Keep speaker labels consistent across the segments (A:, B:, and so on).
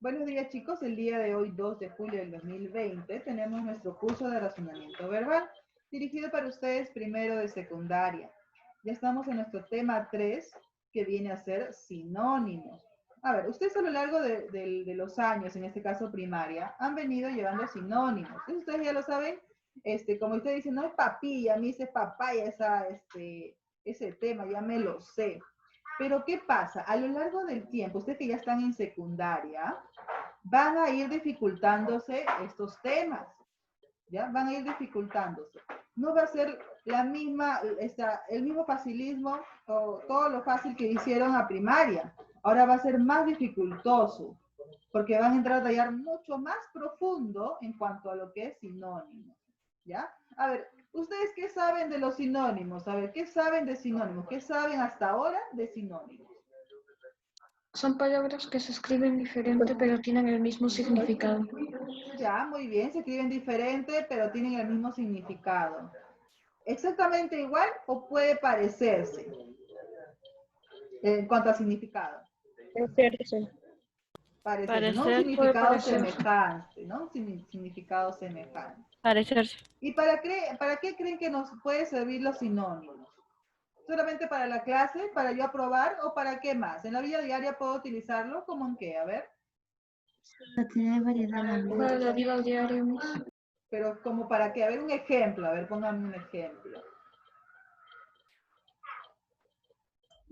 A: Buenos días chicos, el día de hoy 2 de julio del 2020 tenemos nuestro curso de razonamiento verbal dirigido para ustedes primero de secundaria. Ya estamos en nuestro tema 3 que viene a ser sinónimos. A ver, ustedes a lo largo de los años, en este caso primaria, han venido llevando sinónimos. Eso ustedes ya lo saben, como ustedes dicen, no es papilla, a mí es papaya, ese tema, ya me lo sé. Pero ¿qué pasa? A lo largo del tiempo, ustedes que ya están en secundaria, van a ir dificultándose estos temas, ¿ya? Van a ir dificultándose. No va a ser la misma, el mismo facilismo o todo lo fácil que hicieron a primaria. Ahora va a ser más dificultoso, porque van a entrar a tallar mucho más profundo en cuanto a lo que es sinónimo, ¿ya? A ver, ¿ustedes qué saben de los sinónimos? A ver, ¿qué saben de sinónimos? ¿Qué saben hasta ahora de sinónimos?
B: Son palabras que se escriben diferente pero tienen el mismo significado.
A: Ya, muy bien, se escriben diferente, pero tienen el mismo significado. ¿Exactamente igual o puede parecerse en cuanto a significado?
C: Parecerse.
A: Parecerse, no un
C: Parecer puede
A: significado
C: parecerse.
A: semejante, ¿no? Un significado semejante.
C: Parecerse.
A: ¿Y para qué creen que nos puede servir los sinónimos? ¿Solamente para la clase, para yo aprobar o para qué más? ¿En la vida diaria puedo utilizarlo? ¿Cómo en qué? A ver.
D: Para tener variedad en la vida.
B: Para la vida diaria.
A: Pero como para qué, a ver un ejemplo, a ver, pónganme un ejemplo.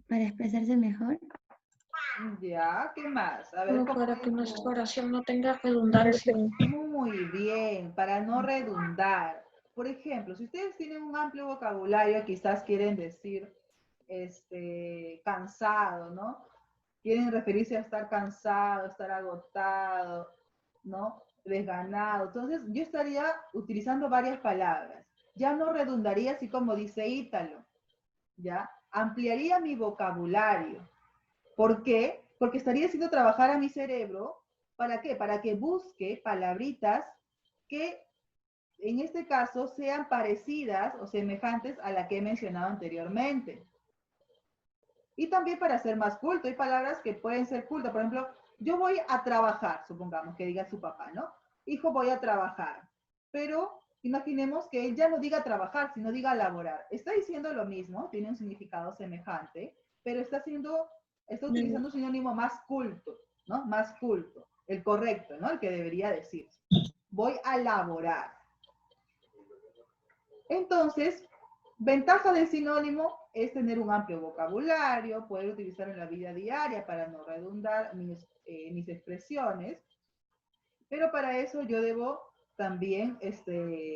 D: Para expresarse mejor.
A: Ya, ¿qué más? A ver,
B: Como
A: ¿cómo
B: para que
A: es?
B: nuestra oración no tenga redundancia.
A: Muy bien, para no redundar. Por ejemplo, si ustedes tienen un amplio vocabulario, quizás quieren decir, cansado, ¿no? Quieren referirse a estar cansado, estar agotado, ¿no? Desganado. Entonces, yo estaría utilizando varias palabras. Ya no redundaría así como dice Ítalo, ¿ya? Ampliaría mi vocabulario. ¿Por qué? Porque estaría haciendo trabajar a mi cerebro. ¿Para qué? Para que busque palabritas que en este caso sean parecidas o semejantes a la que he mencionado anteriormente. Y también para ser más culto. Hay palabras que pueden ser cultas. Por ejemplo, yo voy a trabajar, supongamos que diga su papá, ¿no? Hijo, voy a trabajar. Pero imaginemos que él ya no diga trabajar, sino diga laborar. Está diciendo lo mismo, tiene un significado semejante, pero está utilizando un sinónimo más culto, ¿no? Más culto. El correcto, ¿no? El que debería decirse. Voy a laborar. Entonces, ventaja del sinónimo es tener un amplio vocabulario, poder utilizarlo en la vida diaria para no redundar mis expresiones, pero para eso yo debo también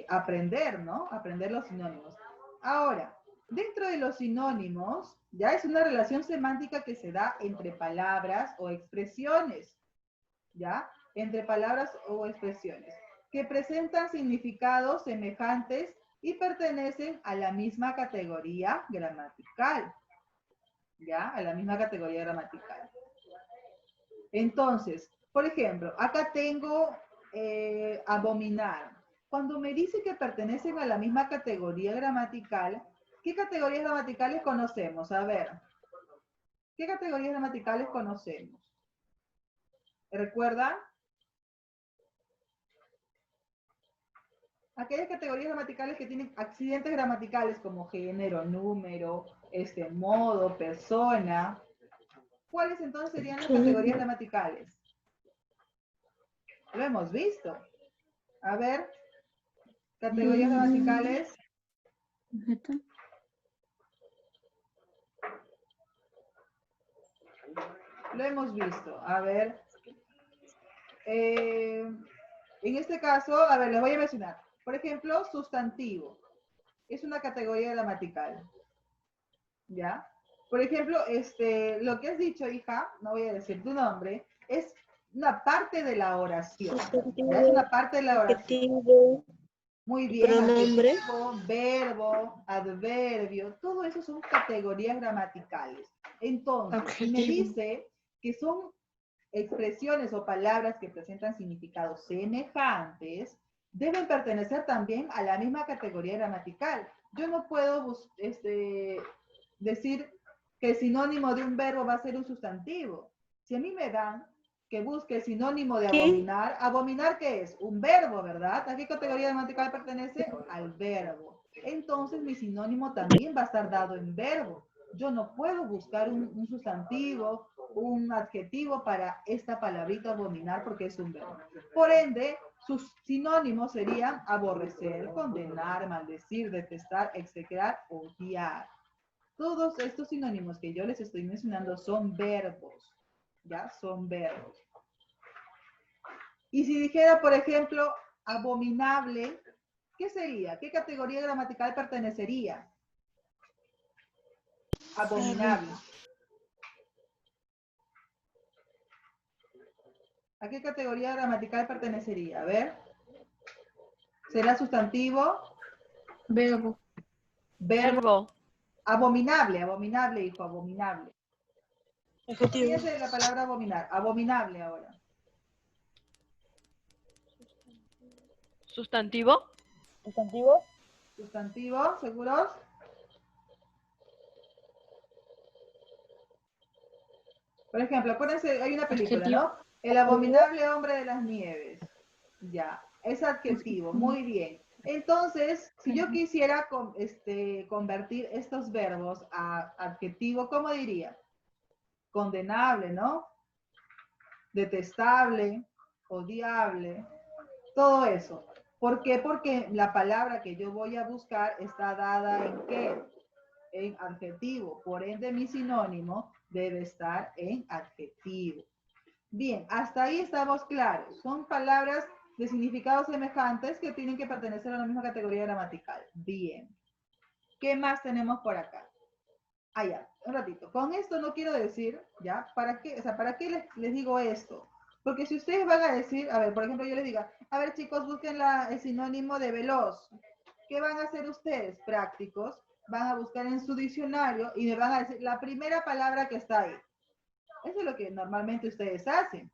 A: aprender, ¿no? Aprender los sinónimos. Ahora, dentro de los sinónimos, ya es una relación semántica que se da entre palabras o expresiones, ¿ya? Entre palabras o expresiones, que presentan significados semejantes y pertenecen a la misma categoría gramatical, ¿ya? A la misma categoría gramatical. Entonces, por ejemplo, acá tengo abominar. Cuando me dice que pertenecen a la misma categoría gramatical, ¿qué categorías gramaticales conocemos? A ver, ¿qué categorías gramaticales conocemos? ¿Recuerdan? Aquellas categorías gramaticales que tienen accidentes gramaticales como género, número, modo, persona. ¿Cuáles entonces serían las categorías gramaticales? Lo hemos visto. A ver, categorías gramaticales.
D: Objeto.
A: Lo hemos visto. A ver. En este caso, a ver, les voy a mencionar. Por ejemplo, sustantivo. Es una categoría gramatical. ¿Ya? Por ejemplo, lo que has dicho, hija, no voy a decir tu nombre, es una parte de la oración. ¿Ya? Es una parte de la oración.
C: Adjetivo,
A: Muy bien,
C: pronombre.
A: adjetivo, verbo, adverbio, todo eso son categorías gramaticales. Entonces, si me dice que son expresiones o palabras que presentan significados semejantes, deben pertenecer también a la misma categoría gramatical. Yo no puedo decir que el sinónimo de un verbo va a ser un sustantivo. Si a mí me dan que busque el sinónimo de
C: ¿Qué?
A: abominar. ¿Abominar qué es? Un verbo, ¿verdad? ¿A qué categoría gramatical pertenece? Al verbo. Entonces mi sinónimo también va a estar dado en verbo. Yo no puedo buscar un sustantivo, un adjetivo para esta palabrita abominar porque es un verbo. Por ende, sus sinónimos serían aborrecer, condenar, maldecir, detestar, execrar, odiar. Todos estos sinónimos que yo les estoy mencionando son verbos, ¿ya? Son verbos. Y si dijera, por ejemplo, abominable, ¿qué sería? ¿Qué categoría gramatical pertenecería? Abominable. ¿A qué categoría gramatical pertenecería? A ver. ¿Será sustantivo?
B: Verbo.
A: Verbo.
C: Verbo.
A: Abominable, abominable, hijo, abominable.
C: Adjetivo.
A: Fíjense la palabra abominar. Abominable ahora.
C: Sustantivo. Sustantivo.
A: Sustantivo, ¿seguros? Por ejemplo, acuérdense, hay una película,
B: Adjetivo.
A: ¿no? El abominable hombre de las nieves. Ya, es adjetivo, muy bien. Entonces, si yo quisiera convertir estos verbos a adjetivo, ¿cómo diría? Condenable, ¿no? Detestable, odiable, todo eso. ¿Por qué? Porque la palabra que yo voy a buscar está dada en ¿qué? En adjetivo. Por ende, mi sinónimo debe estar en adjetivo. Bien, hasta ahí estamos claros. Son palabras de significados semejantes que tienen que pertenecer a la misma categoría gramatical. Bien. ¿Qué más tenemos por acá? Ah, ya, un ratito. Con esto no quiero decir, ¿ya? ¿Para qué? O sea, ¿para qué les digo esto? Porque si ustedes van a decir, a ver, por ejemplo, yo les diga, a ver, chicos, busquen el sinónimo de veloz. ¿Qué van a hacer ustedes, prácticos? Van a buscar en su diccionario y me van a decir la primera palabra que está ahí. Eso es lo que normalmente ustedes hacen.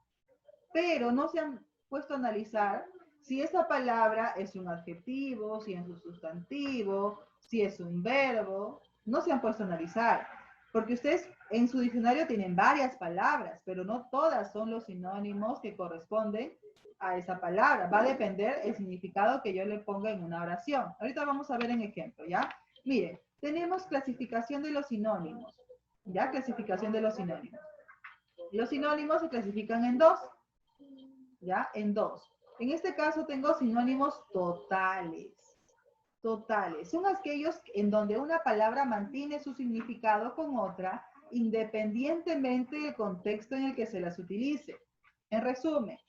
A: Pero no se han puesto a analizar si esa palabra es un adjetivo, si es un sustantivo, si es un verbo. No se han puesto a analizar. Porque ustedes en su diccionario tienen varias palabras, pero no todas son los sinónimos que corresponden a esa palabra. Va a depender el significado que yo le ponga en una oración. Ahorita vamos a ver en ejemplo, ¿ya? Miren, tenemos clasificación de los sinónimos. ¿Ya? Clasificación de los sinónimos. Los sinónimos se clasifican en dos. ¿Ya? En dos. En este caso tengo sinónimos totales. Totales. Son aquellos en donde una palabra mantiene su significado con otra, independientemente del contexto en el que se las utilice. En resumen,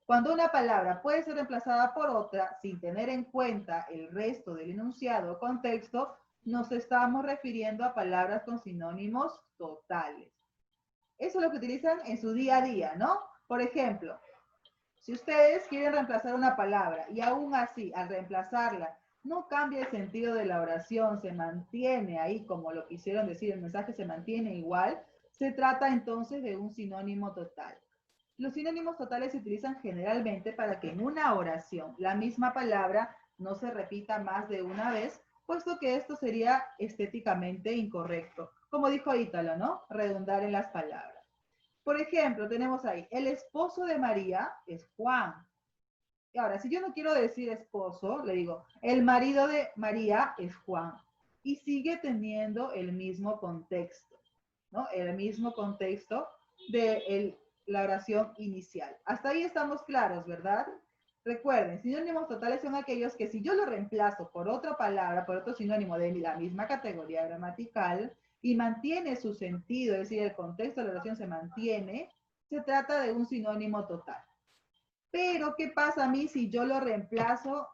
A: cuando una palabra puede ser reemplazada por otra sin tener en cuenta el resto del enunciado o contexto, nos estamos refiriendo a palabras con sinónimos totales. Eso es lo que utilizan en su día a día, ¿no? Por ejemplo, si ustedes quieren reemplazar una palabra y aún así, al reemplazarla, no cambia el sentido de la oración, se mantiene ahí como lo quisieron decir, el mensaje se mantiene igual, se trata entonces de un sinónimo total. Los sinónimos totales se utilizan generalmente para que en una oración la misma palabra no se repita más de una vez, puesto que esto sería estéticamente incorrecto. Como dijo Ítalo, ¿no? Redundar en las palabras. Por ejemplo, tenemos ahí, el esposo de María es Juan. Y ahora, si yo no quiero decir esposo, le digo, el marido de María es Juan. Y sigue teniendo el mismo contexto, ¿no? El mismo contexto de la oración inicial. Hasta ahí estamos claros, ¿verdad? Recuerden, sinónimos totales son aquellos que si yo lo reemplazo por otra palabra, por otro sinónimo de la misma categoría gramatical, y mantiene su sentido, es decir, el contexto de la oración se mantiene, se trata de un sinónimo total. Pero, ¿qué pasa a mí si yo lo reemplazo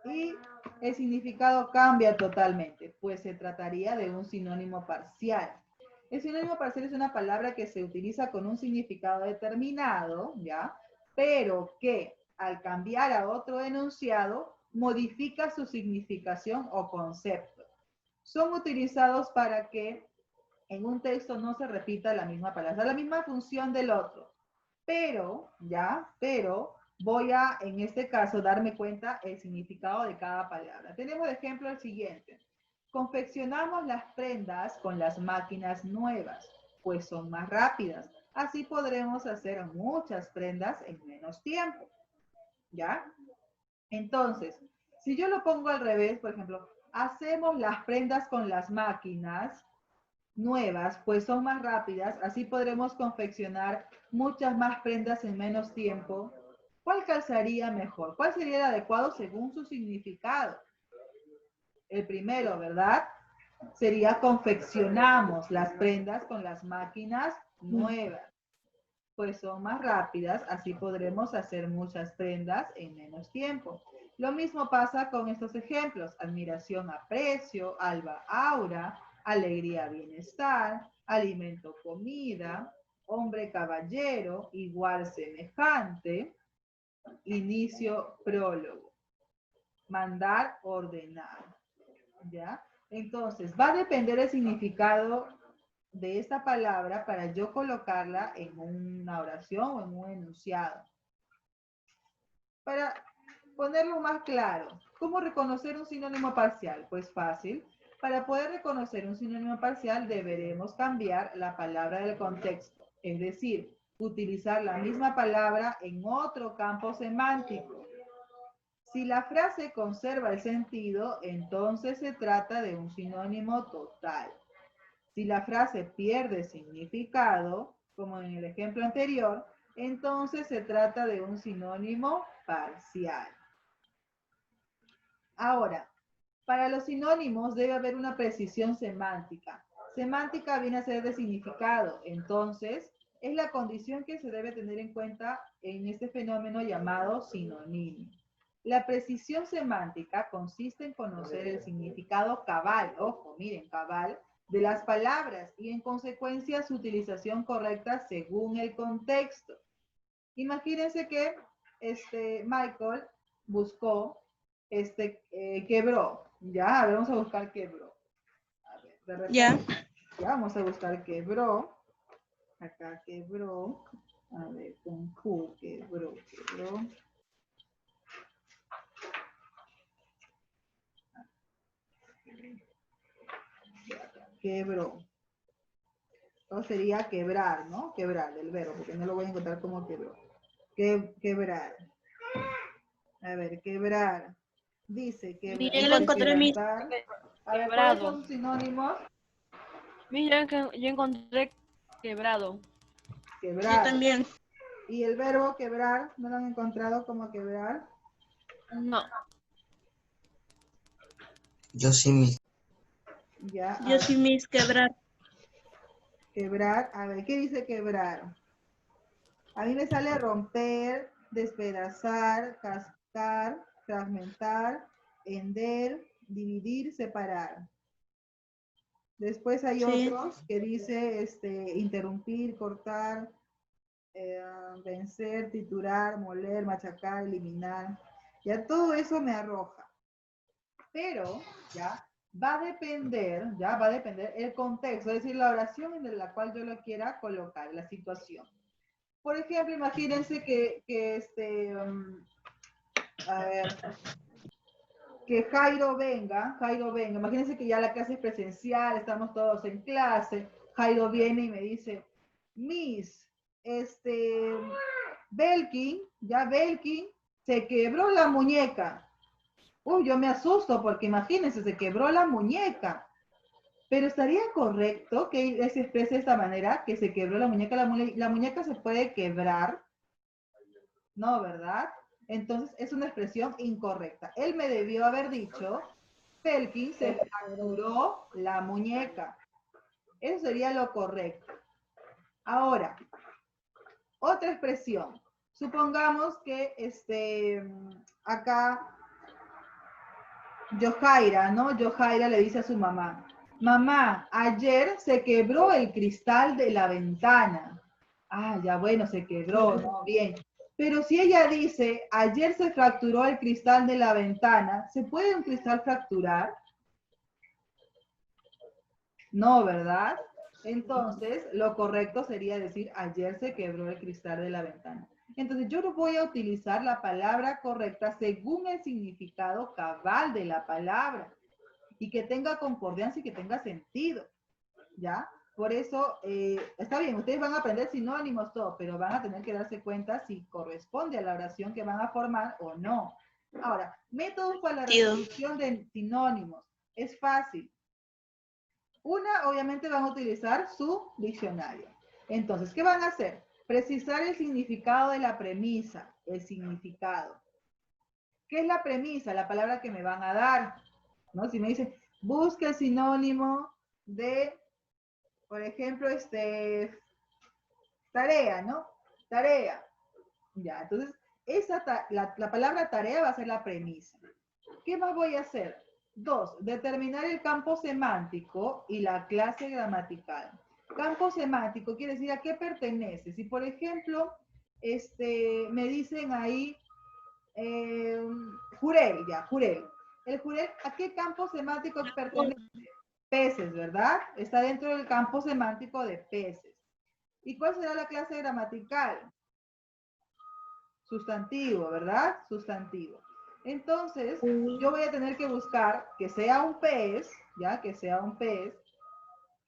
A: y el significado cambia totalmente? Pues se trataría de un sinónimo parcial. El sinónimo parcial es una palabra que se utiliza con un significado determinado, ¿ya? Pero que al cambiar a otro enunciado modifica su significación o concepto. Son utilizados para que en un texto no se repita la misma palabra, la misma función del otro. Pero, ¿ya? Pero voy a, en este caso, darme cuenta el significado de cada palabra. Tenemos de ejemplo el siguiente. Confeccionamos las prendas con las máquinas nuevas, pues son más rápidas. Así podremos hacer muchas prendas en menos tiempo, ¿ya? Entonces, si yo lo pongo al revés, por ejemplo, hacemos las prendas con las máquinas nuevas, pues son más rápidas, así podremos confeccionar muchas más prendas en menos tiempo. ¿Cuál calzaría mejor? ¿Cuál sería el adecuado según su significado? El primero, ¿verdad? Sería confeccionamos las prendas con las máquinas nuevas, pues son más rápidas, así podremos hacer muchas prendas en menos tiempo. Lo mismo pasa con estos ejemplos: admiración, aprecio, alba, aura, alegría, bienestar, alimento, comida, hombre, caballero, igual, semejante, inicio, prólogo, mandar, ordenar, ¿ya? Entonces, va a depender el significado de esta palabra para yo colocarla en una oración o en un enunciado. Para ponerlo más claro, ¿cómo reconocer un sinónimo parcial? Pues fácil. Para poder reconocer un sinónimo parcial deberemos cambiar la palabra del contexto, es decir, utilizar la misma palabra en otro campo semántico. Si la frase conserva el sentido, entonces se trata de un sinónimo total. Si la frase pierde significado, como en el ejemplo anterior, entonces se trata de un sinónimo parcial. Ahora, para los sinónimos debe haber una precisión semántica. Semántica viene a ser de significado, entonces es la condición que se debe tener en cuenta en este fenómeno llamado sinonimia. La precisión semántica consiste en conocer el significado cabal, ojo, miren, cabal, de las palabras y en consecuencia su utilización correcta según el contexto. Imagínense que Michael buscó, quebró, ya, a ver, vamos a buscar quebró. A ver, de repente, ya vamos a buscar quebró, acá quebró, a ver, con Q, quebró. Quebró. Entonces sería quebrar, ¿no? Quebrar, del verbo, porque no lo voy a encontrar como quebró. Quebrar. A ver, quebrar. Dice quebrar.
C: Yo lo encontré mis
A: A ver, ¿cuáles
E: Quebrado.
A: son sinónimos?
E: Mira que yo encontré quebrado.
A: Quebrar.
C: Yo también.
A: ¿Y el verbo quebrar? ¿No lo han encontrado como quebrar?
E: No.
F: Yo sí, mis.
A: Ya.
C: Yo sí mis quebrar.
A: Quebrar. A ver, ¿qué dice quebrar? A mí me sale romper, despedazar, cascar, fragmentar, hender, dividir, separar. Después hay
C: Sí.
A: otros que dice interrumpir, cortar, vencer, triturar, moler, machacar, eliminar. Ya todo eso me arroja. Pero ya va a depender el contexto, es decir, la oración en la cual yo lo quiera colocar, la situación. Por ejemplo, imagínense a ver, que Jairo venga, imagínense que ya la clase es presencial, estamos todos en clase, Jairo viene y me dice, Miss, Belkin se quebró la muñeca. Uy, yo me asusto porque imagínense, se quebró la muñeca. Pero estaría correcto que se exprese de esta manera, que se quebró la muñeca. La muñeca se puede quebrar, ¿no? ¿Verdad? Entonces es una expresión incorrecta. Él me debió haber dicho, Belkin se fracturó la muñeca. Eso sería lo correcto. Ahora, otra expresión. Supongamos que acá Yohaira, ¿no? Yohaira le dice a su mamá, mamá, ayer se quebró el cristal de la ventana. Ah, ya bueno, se quebró, ¿no? Bien. Pero si ella dice, ayer se fracturó el cristal de la ventana, ¿se puede un cristal fracturar? No, ¿verdad? Entonces, lo correcto sería decir, ayer se quebró el cristal de la ventana. Entonces, yo no voy a utilizar la palabra correcta según el significado cabal de la palabra y que tenga concordancia y que tenga sentido, ¿ya? Por eso, está bien, ustedes van a aprender sinónimos, todo, pero van a tener que darse cuenta si corresponde a la oración que van a formar o no. Ahora, métodos para la resolución de sinónimos. Es fácil. Una, obviamente, van a utilizar su diccionario. Entonces, ¿qué van a hacer? Precisar el significado de la premisa, el significado. ¿Qué es la premisa? La palabra que me van a dar, ¿no? Si me dicen, busca el sinónimo de, por ejemplo, tarea, ¿no? Tarea. Ya, entonces, la palabra tarea va a ser la premisa. ¿Qué más voy a hacer? 2, determinar el campo semántico y la clase gramatical. Campo semántico quiere decir a qué pertenece. Si, por ejemplo, me dicen ahí, jurel, ya, jurel. El jurel, ¿a qué campo semántico pertenece? Peces, ¿verdad? Está dentro del campo semántico de peces. ¿Y cuál será la clase gramatical? Sustantivo, ¿verdad? Sustantivo. Entonces, yo voy a tener que buscar que sea un pez, ¿ya? Que sea un pez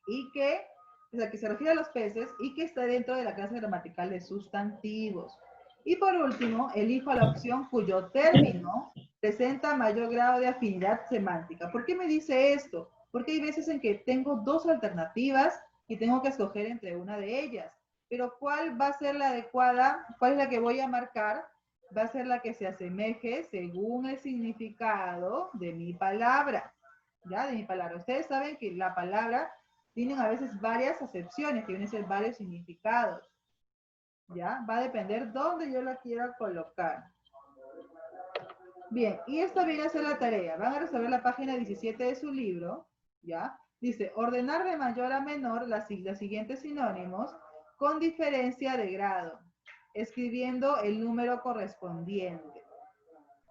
A: y que, o sea, que se refiere a los peces y que esté dentro de la clase gramatical de sustantivos. Y por último, elijo la opción cuyo término presenta mayor grado de afinidad semántica. ¿Por qué me dice esto? Porque hay veces en que tengo dos alternativas y tengo que escoger entre una de ellas. Pero ¿cuál va a ser la adecuada? ¿Cuál es la que voy a marcar? Va a ser la que se asemeje según el significado de mi palabra. ¿Ya? De mi palabra. Ustedes saben que la palabra tienen a veces varias acepciones, que vienen a ser varios significados. ¿Ya? Va a depender dónde yo la quiera colocar. Bien, y esta viene a ser la tarea. Van a resolver la página 17 de su libro. ¿Ya? Dice, ordenar de mayor a menor los siguientes sinónimos con diferencia de grado, escribiendo el número correspondiente.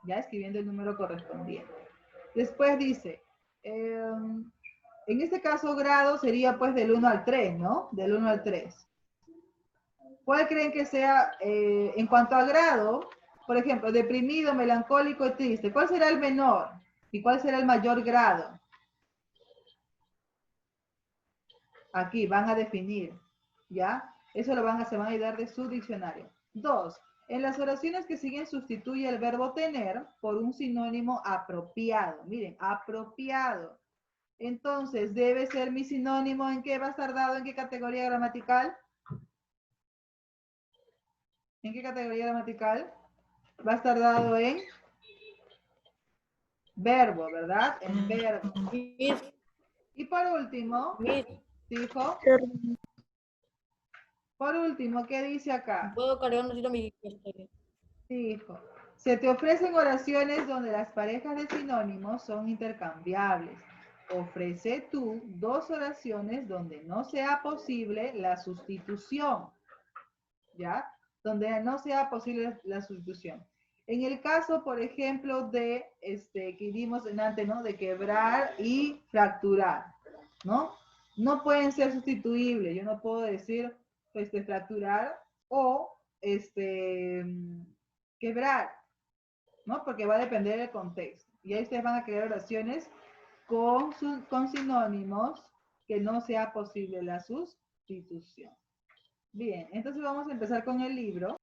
A: ¿Ya? Escribiendo el número correspondiente. Después dice, en este caso grado sería pues del 1 al 3, ¿no? Del 1 al 3. ¿Cuál creen que sea, en cuanto a grado, por ejemplo, deprimido, melancólico y triste? ¿Cuál será el menor? ¿Y cuál será el mayor grado? Aquí van a definir, ¿ya? Eso se van a ayudar de su diccionario. 2. En las oraciones que siguen sustituye el verbo tener por un sinónimo apropiado. Miren, apropiado. Entonces, debe ser mi sinónimo, ¿en qué va a estar dado? ¿En qué categoría gramatical? ¿En qué categoría gramatical? Va a estar dado en verbo, ¿verdad? En verbo. Y por último, dijo, por último, ¿qué dice acá?
E: Puedo cargar un mi
A: Dijo, se te ofrecen oraciones donde las parejas de sinónimos son intercambiables. Ofrece tú 2 oraciones donde no sea posible la sustitución. ¿Ya? Donde no sea posible la sustitución. En el caso, por ejemplo, de, que vimos en antes, ¿no? De quebrar y fracturar, ¿no? No pueden ser sustituibles. Yo no puedo decir, fracturar o, quebrar, ¿no? Porque va a depender del contexto. Y ahí ustedes van a crear oraciones con sinónimos que no sea posible la sustitución. Bien, entonces vamos a empezar con el libro.